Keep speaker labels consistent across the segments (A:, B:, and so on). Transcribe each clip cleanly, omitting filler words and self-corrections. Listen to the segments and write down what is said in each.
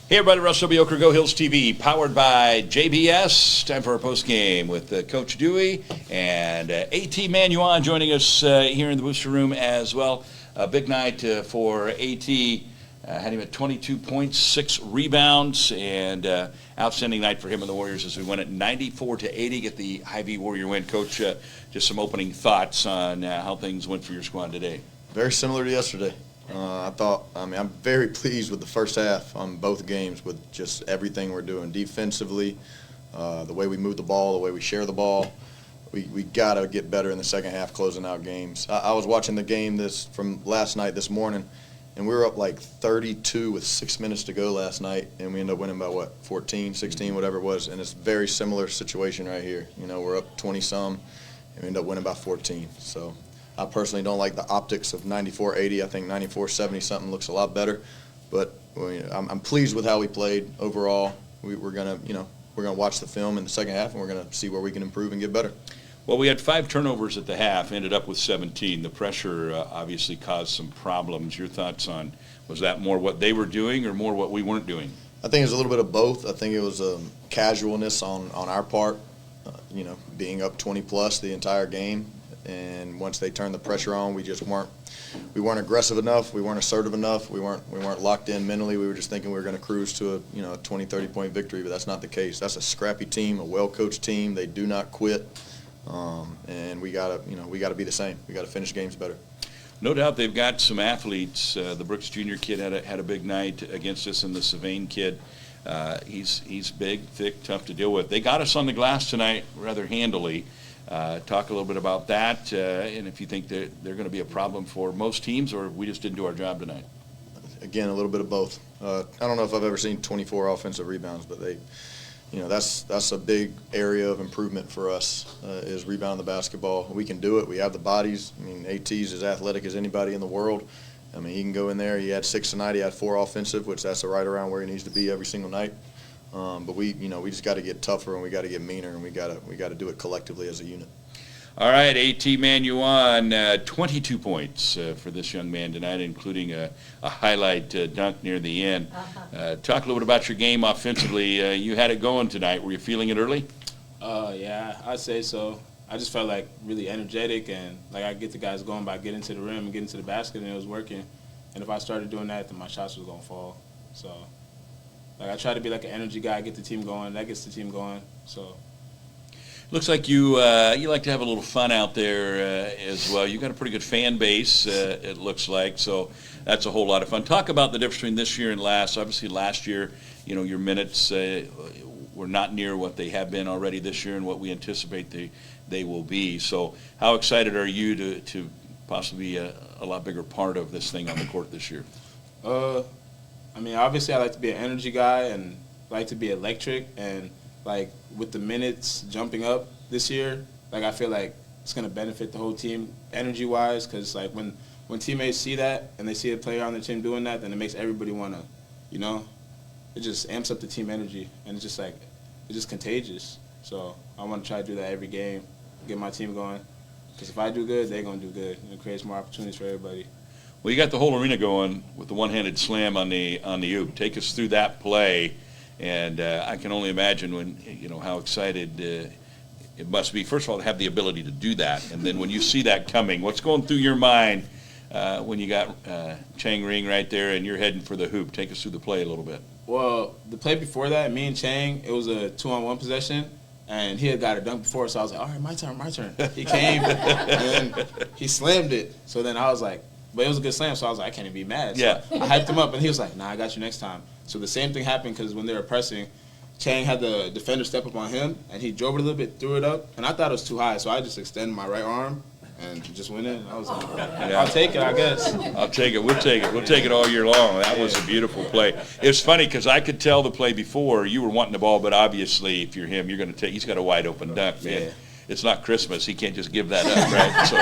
A: Hey everybody, Russ W. Oker, Go Hills TV, powered by JBS. Time for our postgame with Coach Dewey and AT Manyuon joining us here in the booster room as well. A big night for AT. Had him at 22 points, 6 rebounds, and outstanding night for him and the Warriors as we win it 94-80, get the Hy-Vee Warrior win. Coach, just some opening thoughts on how things went for your squad today.
B: Very similar to yesterday. I'm very pleased with the first half on both games with just everything we're doing defensively, the way we move the ball, the way we share the ball. We got to get better in the second half closing out games. I was watching the game from last night this morning, and we were up like 32 with 6 minutes to go last night, and we ended up winning by, 14, 16, whatever it was. And it's a very similar situation right here. You know, we're up 20-some, and we end up winning by 14. So I personally don't like the optics of 94-80. I think 94-70-something looks a lot better. But I'm pleased with how we played overall. We're gonna watch the film in the second half, and we're gonna see where we can improve and get better.
A: Well, we had 5 turnovers at the half, ended up with 17. The pressure obviously caused some problems. Your thoughts on, was that more what they were doing or more what we weren't doing?
B: I think it was a little bit of both. I think it was casualness on our part, being up 20-plus the entire game. And once they turned the pressure on, we weren't aggressive enough. We weren't assertive enough. We weren't locked in mentally. We were just thinking we were going to cruise to a 20, 30-point victory, but that's not the case. That's a scrappy team, a well-coached team. They do not quit. And we gotta be the same. We gotta finish games better.
A: No doubt they've got some athletes. The Brooks Jr. kid had a big night against us, and the Savain kid. He's big, thick, tough to deal with. They got us on the glass tonight rather handily. Talk a little bit about that, and if you think they're going to be a problem for most teams, or we just didn't do our job tonight.
B: Again, a little bit of both. I don't know if I've ever seen 24 offensive rebounds, but that's a big area of improvement for us, is rebounding the basketball. We can do it. We have the bodies. I mean, AT's as athletic as anybody in the world. I mean, he can go in there. He had 6 tonight. He had 4 offensive, which that's right around where he needs to be every single night. But we just got to get tougher, and we got to get meaner, and we got to do it collectively as a unit.
A: All right, AT Manyuon, 22 points for this young man tonight, including a highlight dunk near the end. Talk a little bit about your game offensively. You had it going tonight. Were you feeling it early?
C: Yeah, I'd say so. I just felt like really energetic, and like I get the guys going by getting to the rim and getting to the basket, and it was working. And if I started doing that, then my shots was going to fall. So I try to be like an energy guy, get the team going. That gets the team going. So
A: looks like you like to have a little fun out there as well. You got a pretty good fan base, it looks like. So that's a whole lot of fun. Talk about the difference between this year and last. Obviously, last year, your minutes were not near what they have been already this year, and what we anticipate they will be. So how excited are you to possibly be a lot bigger part of this thing on the court this year?
C: Obviously I like to be an energy guy and like to be electric, and with the minutes jumping up this year, I feel like it's going to benefit the whole team energy-wise, because when teammates see that and they see a player on the team doing that, then it makes everybody want to, it just amps up the team energy, and it's just contagious. So I want to try to do that every game, get my team going, because if I do good, they're going to do good, and it creates more opportunities for everybody.
A: Well, you got the whole arena going with the one-handed slam on the oop. Take us through that play, and I can only imagine how excited it must be. First of all, to have the ability to do that, and then when you see that coming, what's going through your mind when you got Chang Ring right there and you're heading for the hoop? Take us through the play a little bit.
C: Well, the play before that, me and Chang, it was a 2-on-1 possession, and he had got a dunk before, so I was like, all right, my turn. He came, and then he slammed it. So then I was like, but it was a good slam, so I was like, I can't even be mad. So
A: yeah.
C: I hyped him up, and he was like, nah, I got you next time. So the same thing happened, because when they were pressing, Chang had the defender step up on him, and he drove it a little bit, threw it up, and I thought it was too high, so I just extended my right arm and just went in. I was like, I'll take it, I guess.
A: I'll take it. We'll take it. We'll take it all year long. That was a beautiful play. It was funny because I could tell the play before you were wanting the ball, but obviously if you're him, you're going to take. He's got a wide open dunk, man. Yeah. It's not Christmas. He can't just give that up, right? So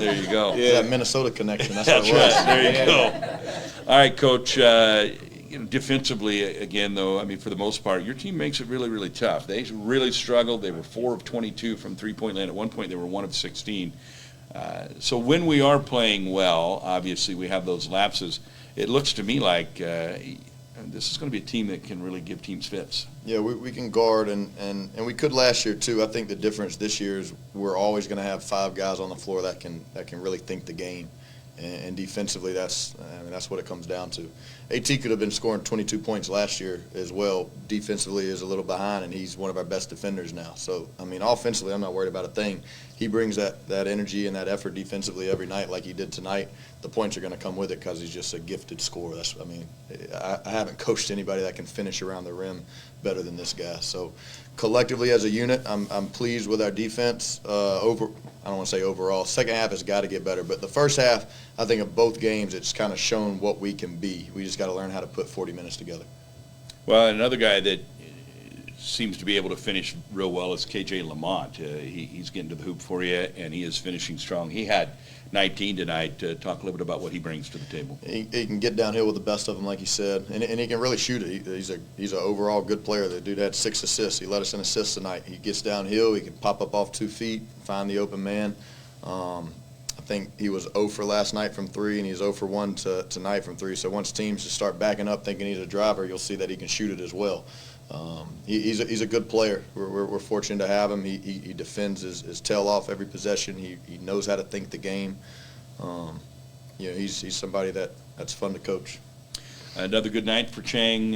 A: there you go.
B: Yeah, that Minnesota connection. That's
A: what
B: it was.
A: Right. There you go. All right, Coach. Defensively, again, though, for the most part, your team makes it really, really tough. They really struggled. They were 4 of 22 from three-point land. At one point, they were 1 of 16. So when we are playing well, obviously we have those lapses. It looks to me like this is going to be a team that can really give teams fits.
B: Yeah, we can guard, and we could last year too. I think the difference this year is we're always going to have 5 guys on the floor that can really think the game, and defensively that's what it comes down to. AT could have been scoring 22 points last year as well. Defensively is a little behind, and he's one of our best defenders now. So offensively, I'm not worried about a thing. He brings that energy and that effort defensively every night, like he did tonight. The points are going to come with it because he's just a gifted scorer. I haven't coached anybody that can finish around the rim better than this guy. So collectively as a unit, I'm pleased with our defense. I don't want to say overall. Second half has got to get better. But the first half, I think of both games, it's kind of shown what we can be. We just got to learn how to put 40 minutes together.
A: Well, another guy that seems to be able to finish real well is KJ Lamont. He's getting to the hoop for you, and he is finishing strong. He had 19 tonight. Talk a little bit about what he brings to the table.
B: He can get downhill with the best of them, like you said, and he can really shoot it. He's an overall good player. The dude had 6 assists. He led us in assists tonight. He gets downhill. He can pop up off 2 feet, find the open man. I think he was 0 for last night from 3, and he's 0 for 1 tonight from 3. So once teams just start backing up thinking he's a driver, you'll see that he can shoot it as well. He's a good player. We're fortunate to have him. He defends his tail off every possession. He knows how to think the game. He's somebody that's fun to coach.
A: Another good night for Chang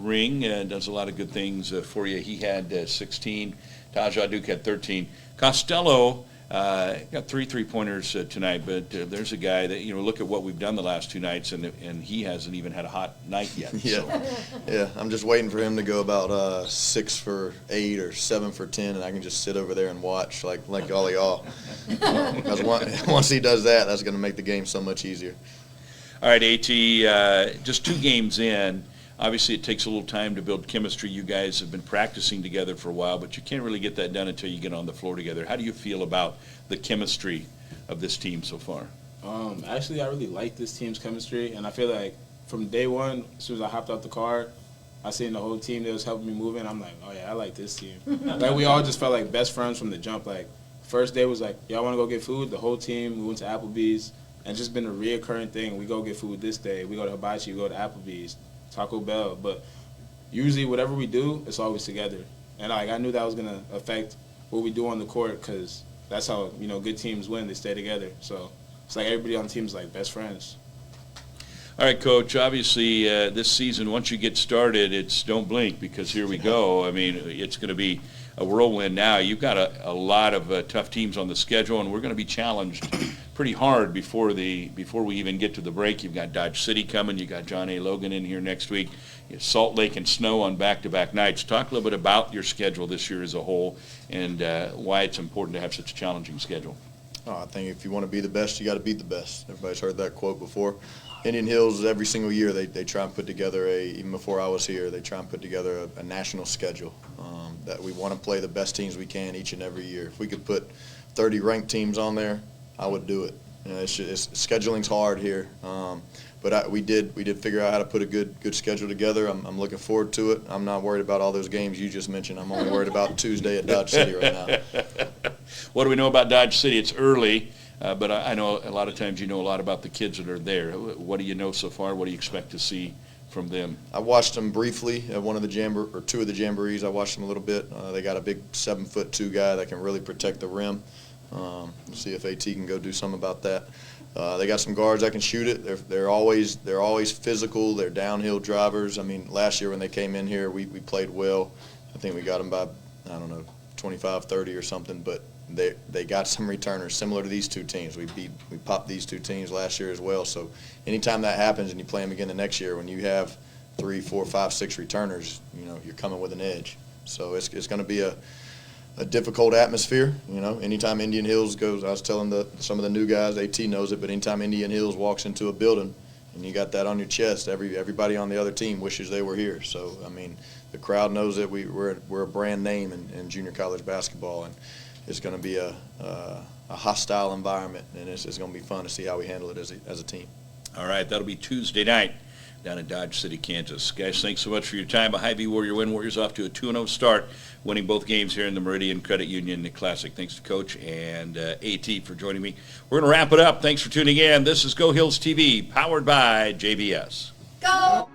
A: Ring. Does a lot of good things for you. He had 16. Tajah Duke had 13. Costello got 3 3-pointers tonight, but there's a guy that, look at what we've done the last 2 nights, and he hasn't even had a hot night yet.
B: Yeah,
A: so.
B: Yeah. I'm just waiting for him to go about 6 for 8 or 7 for 10, and I can just sit over there and watch like all of y'all. Because once he does that, that's going to make the game so much easier.
A: All right, AT, just 2 games in. Obviously, it takes a little time to build chemistry. You guys have been practicing together for a while, but you can't really get that done until you get on the floor together. How do you feel about the chemistry of this team so far?
C: Actually, I really like this team's chemistry, and I feel like from day one, as soon as I hopped out the car, I seen the whole team that was helping me move in. I'm like, oh, yeah, I like this team. Like, we all just felt like best friends from the jump. Like, first day was like, y'all want to go get food? The whole team, we went to Applebee's, and just been a reoccurring thing. We go get food this day. We go to Hibachi, we go to Applebee's, Taco Bell. But usually whatever we do, it's always together. And I knew that was going to affect what we do on the court because that's how, good teams win. They stay together. So it's like everybody on the team is like best friends.
A: All right, Coach, obviously this season, once you get started, it's don't blink because here we go. It's going to be a whirlwind now. You've got a lot of tough teams on the schedule, and we're going to be challenged pretty hard before we even get to the break. You've got Dodge City coming. You got John A. Logan in here next week. Salt Lake and Snow on back-to-back nights. Talk a little bit about your schedule this year as a whole and why it's important to have such a challenging schedule.
B: I think if you want to be the best, you got to beat the best. Everybody's heard that quote before. Indian Hills, every single year, they try and put together even before I was here, they try and put together a national schedule that we want to play the best teams we can each and every year. If we could put 30 ranked teams on there, I would do it. Scheduling's hard here, but we did figure out how to put a good schedule together. I'm looking forward to it. I'm not worried about all those games you just mentioned. I'm only worried about Tuesday at Dodge City right now.
A: What do we know about Dodge City? It's early. But I know a lot of times you know a lot about the kids that are there. What do you know so far? What do you expect to see from them?
B: I watched them briefly at one of the two of the jamborees. I watched them a little bit. They got a big 7'2" guy that can really protect the rim. We'll see if AT can go do something about that. They got some guards that can shoot it. They're always physical. They're downhill drivers. Last year when they came in here, we played well. I think we got them by 25, 30 or something, but they got some returners similar to these 2 teams. We popped these 2 teams last year as well. So anytime that happens and you play them again the next year, when you have 3, 4, 5, 6 returners, you're coming with an edge. So it's going to be a difficult atmosphere. Anytime Indian Hills goes, I was telling some of the new guys, AT knows it, but anytime Indian Hills walks into a building and you got that on your chest, everybody on the other team wishes they were here. So the crowd knows that we're a brand name in junior college basketball, and it's going to be a hostile environment, and it's going to be fun to see how we handle it as a team. All
A: right, that'll be Tuesday night down in Dodge City, Kansas. Guys, thanks so much for your time. A Hy-Vee Warrior win. Warriors off to a 2-0 start, winning both games here in the Meridian Credit Union Classic. Thanks to Coach and AT for joining me. We're going to wrap it up. Thanks for tuning in. This is Go Hills TV, powered by JBS.
D: Go!